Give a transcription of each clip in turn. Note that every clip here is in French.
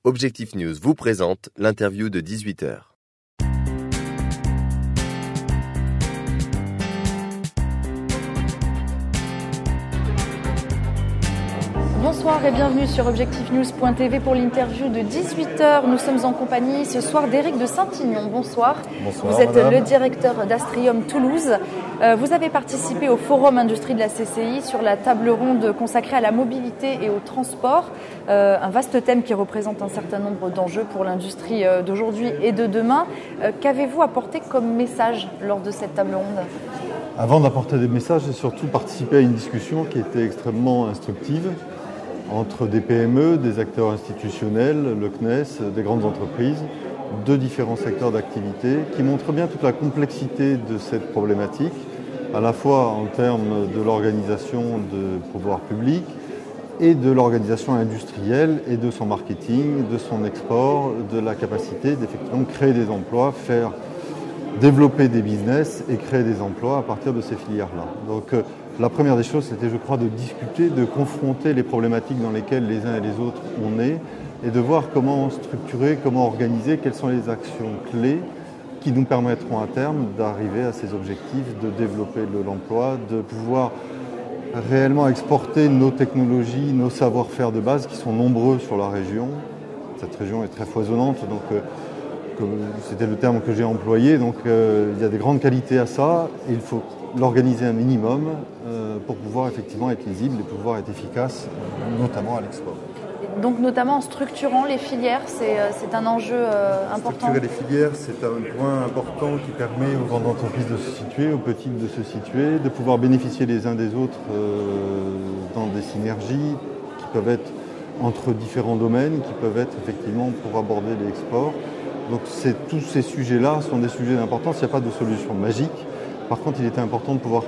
Objectif News vous présente l'interview de 18h. Bonsoir et bienvenue sur objectifnews.tv pour l'interview de 18h. Nous sommes en compagnie ce soir d'Éric de Saint-Ignon. Bonsoir. Bonsoir. Vous êtes madame. le directeur d'Astrium Toulouse. Vous avez participé au Forum Industrie de la CCI sur la table ronde consacrée à la mobilité et au transport. Un vaste thème qui représente un certain nombre d'enjeux pour l'industrie d'aujourd'hui et de demain. Qu'avez-vous apporté comme message lors de cette table ronde ? Avant d'apporter des messages, j'ai surtout participé à une discussion qui était extrêmement instructive entre des PME, des acteurs institutionnels, le CNES, des grandes entreprises, de différents secteurs d'activité, qui montrent bien toute la complexité de cette problématique, à la fois en termes de l'organisation de pouvoirs publics et de l'organisation industrielle et de son marketing, de son export, de la capacité d'effectivement créer des emplois, faire développer des business et créer des emplois à partir de ces filières-là. Donc la première des choses, c'était, je crois, de discuter, de confronter les problématiques dans lesquelles les uns et les autres on est et de voir comment structurer, comment organiser, quelles sont les actions clés qui nous permettront à terme d'arriver à ces objectifs, de développer de l'emploi, de pouvoir réellement exporter nos technologies, nos savoir-faire de base qui sont nombreux sur la région. Cette région est très foisonnante, donc c'était le terme que j'ai employé, donc il y a des grandes qualités à ça et il faut l'organiser un minimum pour pouvoir effectivement être lisible et pouvoir être efficace, notamment à l'export. Donc notamment en structurant les filières, c'est un enjeu important. Structurer les filières, c'est un point important qui permet aux grandes entreprises de se situer, aux petites de se situer, de pouvoir bénéficier les uns des autres dans des synergies qui peuvent être entre différents domaines, qui peuvent être effectivement pour aborder l'export. Donc tous ces sujets-là sont des sujets d'importance, il n'y a pas de solution magique. Par contre, il était important de pouvoir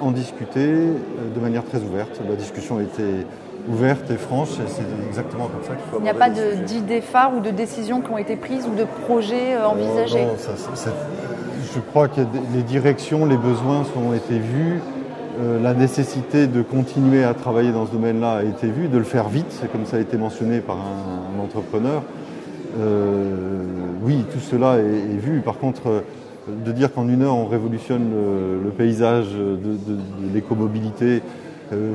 en discuter de manière très ouverte. La discussion était ouverte et franche et c'est exactement comme ça qu'il faut aborder. Il n'y a pas d'idées phares ou de décisions qui ont été prises ou de projets envisagés. Non, je crois que les directions, les besoins ont été vus. La nécessité de continuer à travailler dans ce domaine-là a été vue, de le faire vite, comme ça a été mentionné par un entrepreneur. Oui, tout cela est vu. Par contre, de dire qu'en une heure on révolutionne le paysage de l'écomobilité,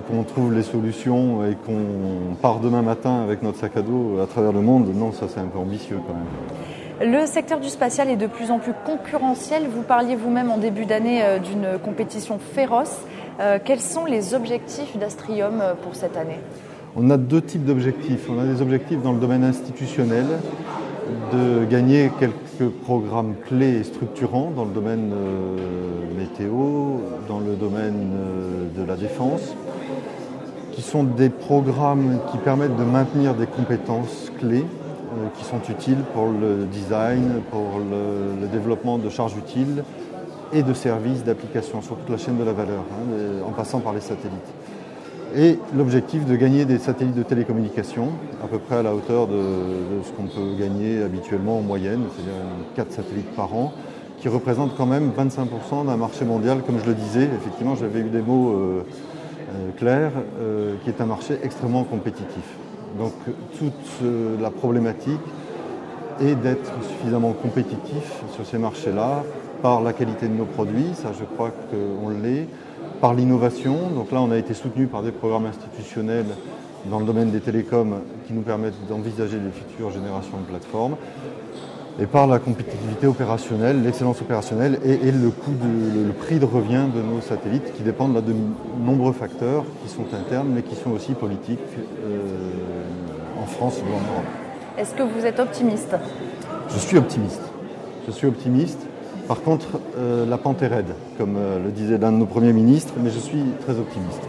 qu'on trouve les solutions et qu'on part demain matin avec notre sac à dos à travers le monde, non, ça c'est un peu ambitieux quand même. Le secteur du spatial est de plus en plus concurrentiel. Vous parliez vous-même en début d'année d'une compétition féroce. Quels sont les objectifs d'Astrium pour cette année ? On a deux types d'objectifs. On a des objectifs dans le domaine institutionnel, de gagner quelques programmes clés et structurants dans le domaine météo, dans le domaine de la défense, qui sont des programmes qui permettent de maintenir des compétences clés qui sont utiles pour le design, pour le développement de charges utiles et de services d'application sur toute la chaîne de la valeur, en passant par les satellites. Et l'objectif de gagner des satellites de télécommunication, à peu près à la hauteur de ce qu'on peut gagner habituellement en moyenne, c'est-à-dire 4 satellites par an, qui représentent quand même 25% d'un marché mondial, comme je le disais. Effectivement, j'avais eu des mots clairs, qui est un marché extrêmement compétitif. Donc toute la problématique est d'être suffisamment compétitif sur ces marchés-là, par la qualité de nos produits, ça je crois qu'on l'est, par l'innovation. Donc là, on a été soutenu par des programmes institutionnels dans le domaine des télécoms qui nous permettent d'envisager les futures générations de plateformes, et par la compétitivité opérationnelle, l'excellence opérationnelle et le prix de revient de nos satellites qui dépendent là de nombreux facteurs qui sont internes mais qui sont aussi politiques en France ou en Europe. Est-ce que vous êtes optimiste ? Je suis optimiste. Par contre, la pente est raide, comme le disait l'un de nos premiers ministres, mais je suis très optimiste.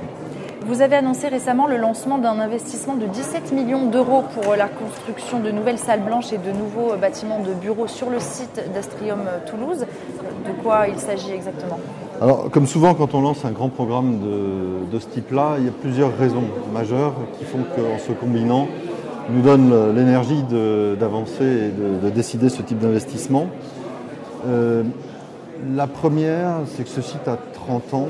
Vous avez annoncé récemment le lancement d'un investissement de 17 millions d'euros pour la construction de nouvelles salles blanches et de nouveaux bâtiments de bureaux sur le site d'Astrium Toulouse. De quoi il s'agit exactement ? Alors, comme souvent, quand on lance un grand programme de ce type-là, il y a plusieurs raisons majeures qui font qu'en se combinant, nous donne l'énergie d'avancer et de décider ce type d'investissement. La première, c'est que ce site a 30 ans,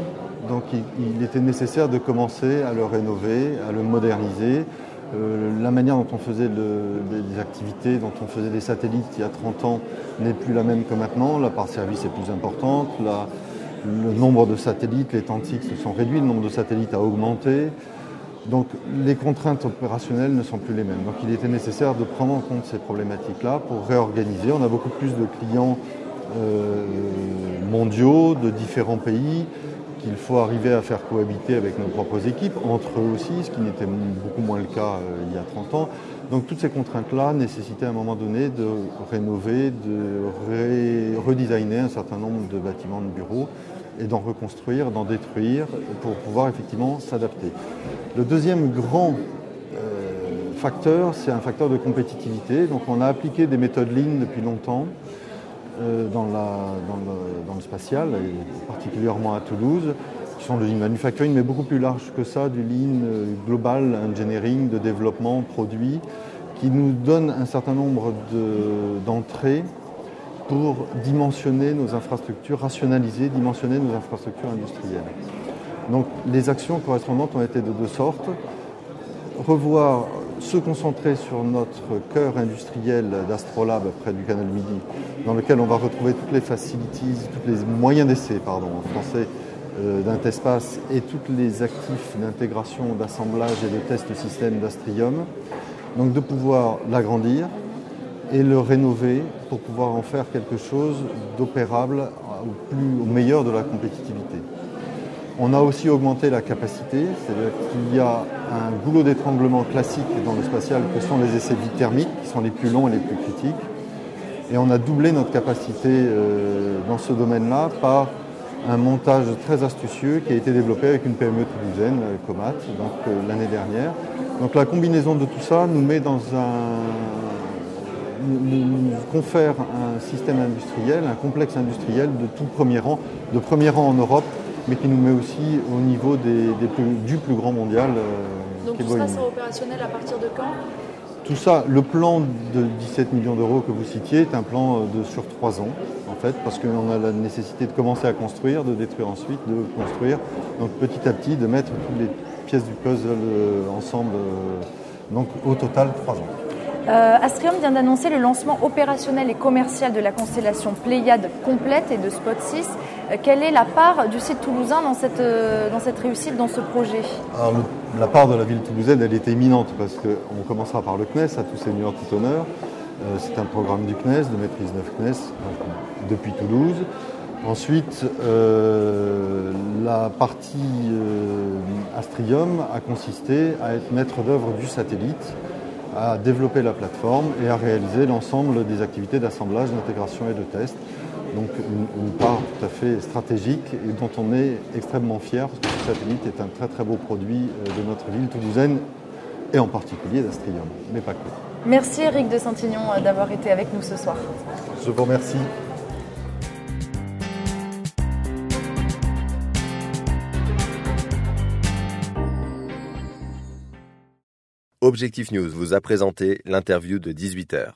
donc il était nécessaire de commencer à le rénover, à le moderniser, La manière dont on faisait des activités, dont on faisait des satellites il y a 30 ans n'est plus la même que maintenant. La part service est plus importante, le nombre de satellites, les temps de cycle se sont réduits, le nombre de satellites a augmenté. Donc les contraintes opérationnelles ne sont plus les mêmes. Donc il était nécessaire de prendre en compte ces problématiques-là pour réorganiser. On a beaucoup plus de clients mondiaux de différents pays qu'il faut arriver à faire cohabiter avec nos propres équipes, entre eux aussi, ce qui n'était beaucoup moins le cas il y a 30 ans. Donc toutes ces contraintes-là nécessitaient à un moment donné de rénover, de redesigner un certain nombre de bâtiments de bureaux et d'en reconstruire, d'en détruire pour pouvoir effectivement s'adapter. Le deuxième grand facteur, c'est un facteur de compétitivité. Donc on a appliqué des méthodes Lean depuis longtemps dans le spatial, et particulièrement à Toulouse, qui sont du Lean Manufacturing, mais beaucoup plus large que ça, du Lean Global Engineering, de développement produit, qui nous donne un certain nombre d'entrées pour dimensionner nos infrastructures, rationaliser, dimensionner nos infrastructures industrielles. Donc les actions correspondantes ont été de deux sortes. Se concentrer sur notre cœur industriel d'Astrolab près du Canal Midi, dans lequel on va retrouver toutes les facilities, tous les moyens d'essai, en français, d'Intespace et tous les actifs d'intégration, d'assemblage et de test système d'Astrium. Donc de pouvoir l'agrandir et le rénover pour pouvoir en faire quelque chose d'opérable au meilleur de la compétitivité. On a aussi augmenté la capacité, c'est-à-dire qu'il y a un goulot d'étranglement classique dans le spatial que sont les essais vides thermiques, qui sont les plus longs et les plus critiques. Et on a doublé notre capacité dans ce domaine-là par un montage très astucieux qui a été développé avec une PME toulousaine, Comat, l'année dernière. Donc la combinaison de tout ça nous met nous confère un système industriel, un complexe industriel de tout premier rang en Europe, mais qui nous met aussi au niveau du plus grand mondial. Donc tout ça sera opérationnel à partir de quand ? Tout ça, le plan de 17 millions d'euros que vous citiez est un plan sur 3 ans, en fait, parce qu'on a la nécessité de commencer à construire, de détruire ensuite, de construire. Donc petit à petit, de mettre toutes les pièces du puzzle ensemble. Donc au total, 3 ans. Astrium vient d'annoncer le lancement opérationnel et commercial de la constellation Pléiade complète et de Spot 6. Quelle est la part du site toulousain dans cette réussite, dans ce projet ? Alors, la part de la ville toulousaine, elle est éminente parce qu'on commencera par le CNES, à tout seigneur, tout honneur. C'est un programme du CNES, de maîtrise d'œuvre CNES, depuis Toulouse. Ensuite, la partie Astrium a consisté à être maître d'œuvre du satellite, à développer la plateforme et à réaliser l'ensemble des activités d'assemblage, d'intégration et de test. Donc une part tout à fait stratégique et dont on est extrêmement fier parce que ce satellite est un très très beau produit de notre ville toulousaine et en particulier d'Astrium, mais pas que. Merci Eric de Saint-Ignon d'avoir été avec nous ce soir. Je vous remercie. Objectif News vous a présenté l'interview de 18h.